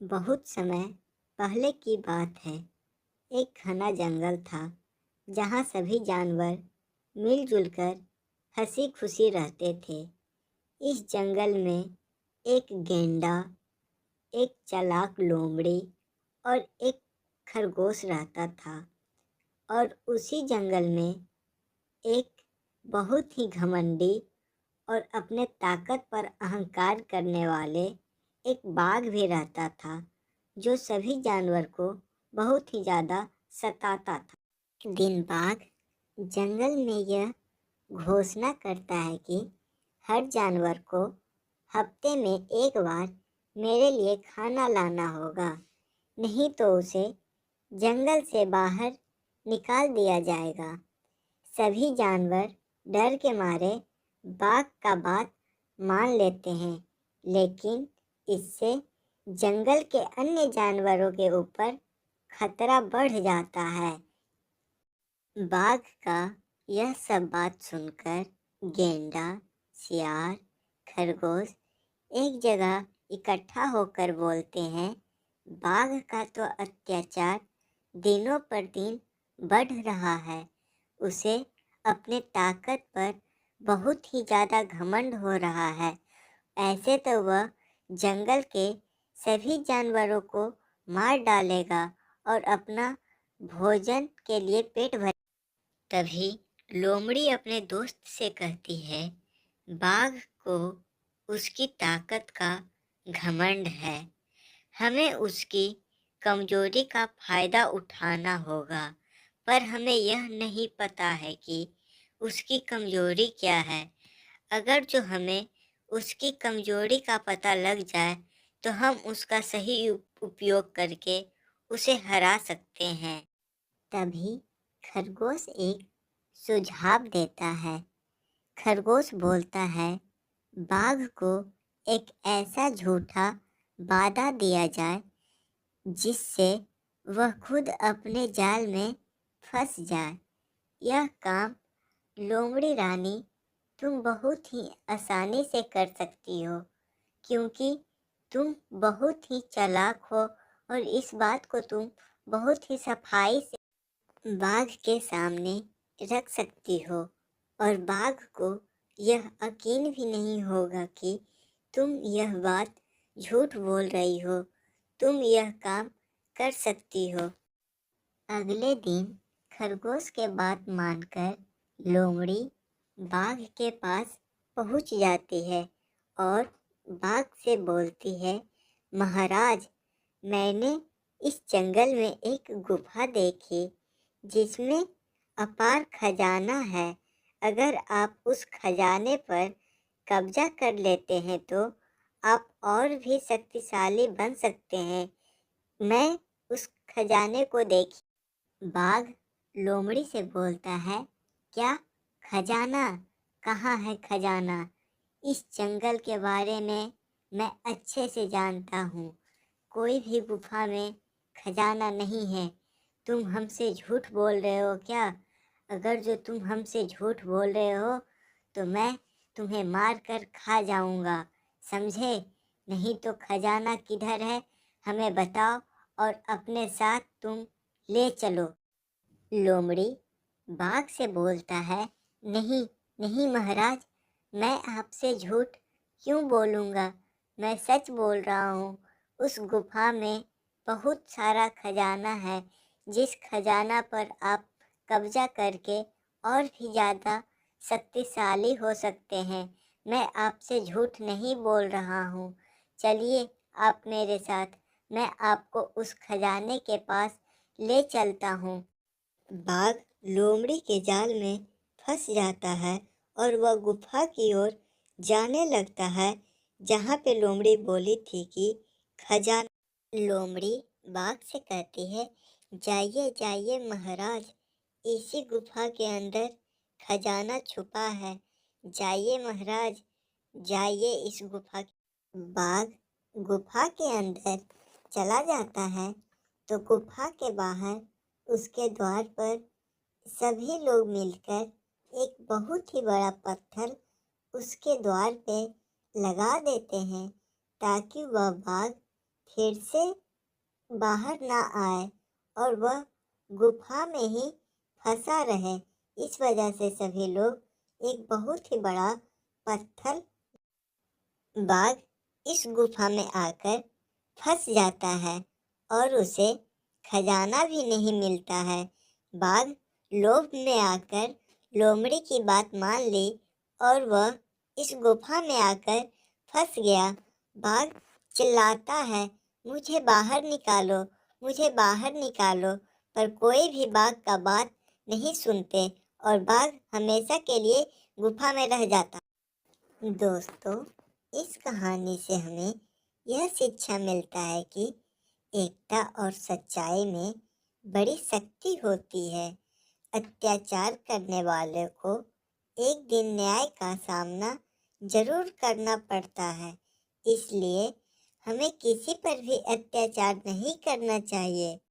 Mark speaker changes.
Speaker 1: बहुत समय पहले की बात है। एक घना जंगल था जहाँ सभी जानवर मिलजुल कर हंसी खुशी रहते थे। इस जंगल में एक गेंडा, एक चालाक लोमड़ी और एक खरगोश रहता था। और उसी जंगल में एक बहुत ही घमंडी और अपने ताकत पर अहंकार करने वाले एक बाघ भी रहता था, जो सभी जानवर को बहुत ही ज़्यादा सताता था। एक दिन बाघ जंगल में यह घोषणा करता है कि हर जानवर को हफ्ते में एक बार मेरे लिए खाना लाना होगा, नहीं तो उसे जंगल से बाहर निकाल दिया जाएगा। सभी जानवर डर के मारे बाघ का बात मान लेते हैं, लेकिन इससे जंगल के अन्य जानवरों के ऊपर खतरा बढ़ जाता है। बाघ का यह सब बात सुनकर गेंडा, सियार, खरगोश एक जगह इकट्ठा होकर बोलते हैं, बाघ का तो अत्याचार दिनों पर दिन बढ़ रहा है। उसे अपने ताकत पर बहुत ही ज़्यादा घमंड हो रहा है। ऐसे तो वह जंगल के सभी जानवरों को मार डालेगा और अपना भोजन के लिए पेट भर। तभी लोमड़ी अपने दोस्त से कहती है, बाघ को उसकी ताकत का घमंड है। हमें उसकी कमजोरी का फायदा उठाना होगा, पर हमें यह नहीं पता है कि उसकी कमजोरी क्या है। अगर जो हमें उसकी कमजोरी का पता लग जाए तो हम उसका सही उपयोग करके उसे हरा सकते हैं। तभी खरगोश एक सुझाव देता है। खरगोश बोलता है, बाघ को एक ऐसा झूठा वादा दिया जाए जिससे वह खुद अपने जाल में फंस जाए। यह काम लोमड़ी रानी तुम बहुत ही आसानी से कर सकती हो, क्योंकि तुम बहुत ही चालाक हो और इस बात को तुम बहुत ही सफाई से बाघ के सामने रख सकती हो और बाघ को यह यकीन भी नहीं होगा कि तुम यह बात झूठ बोल रही हो। तुम यह काम कर सकती हो। अगले दिन खरगोश के बात मानकर लोमड़ी बाघ के पास पहुंच जाती है और बाघ से बोलती है, महाराज, मैंने इस जंगल में एक गुफा देखी जिसमें अपार खजाना है। अगर आप उस खजाने पर कब्जा कर लेते हैं तो आप और भी शक्तिशाली बन सकते हैं। मैं उस खजाने को देखी। बाघ लोमड़ी से बोलता है, क्या खजाना? कहाँ है खजाना? इस जंगल के बारे में मैं अच्छे से जानता हूँ। कोई भी गुफा में खजाना नहीं है। तुम हमसे झूठ बोल रहे हो क्या? अगर जो तुम हमसे झूठ बोल रहे हो तो मैं तुम्हें मार कर खा जाऊंगा, समझे? नहीं तो खजाना किधर है हमें बताओ और अपने साथ तुम ले चलो। लोमड़ी बाघ से बोलता है, नहीं नहीं महाराज, मैं आपसे झूठ क्यों बोलूँगा? मैं सच बोल रहा हूँ। उस गुफा में बहुत सारा खजाना है, जिस खजाना पर आप कब्जा करके और भी ज़्यादा शक्तिशाली हो सकते हैं। मैं आपसे झूठ नहीं बोल रहा हूँ। चलिए आप मेरे साथ, मैं आपको उस खजाने के पास ले चलता हूँ। बाघ लोमड़ी के जाल में फंस जाता है और वह गुफा की ओर जाने लगता है जहाँ पे लोमड़ी बोली थी कि खजाना। लोमड़ी बाघ से कहती है, जाइए जाइए महाराज, इसी गुफा के अंदर खजाना छुपा है। जाइए महाराज, जाइए इस गुफा। बाघ गुफा के अंदर चला जाता है तो गुफा के बाहर उसके द्वार पर सभी लोग मिलकर एक बहुत ही बड़ा पत्थर उसके द्वार पे लगा देते हैं ताकि वह बाघ फिर से बाहर ना आए और वह गुफा में ही फंसा रहे। इस वजह से सभी लोग एक बहुत ही बड़ा पत्थर बाघ इस गुफा में आकर फंस जाता है और उसे खजाना भी नहीं मिलता है। बाघ लोभ में आकर लोमड़ी की बात मान ली और वह इस गुफा में आकर फंस गया। बाघ चिल्लाता है, मुझे बाहर निकालो, मुझे बाहर निकालो, पर कोई भी बाघ का बात नहीं सुनते और बाघ हमेशा के लिए गुफा में रह जाता। दोस्तों, इस कहानी से हमें यह शिक्षा मिलता है कि एकता और सच्चाई में बड़ी शक्ति होती है। अत्याचार करने वाले को एक दिन न्याय का सामना जरूर करना पड़ता है। इसलिए हमें किसी पर भी अत्याचार नहीं करना चाहिए।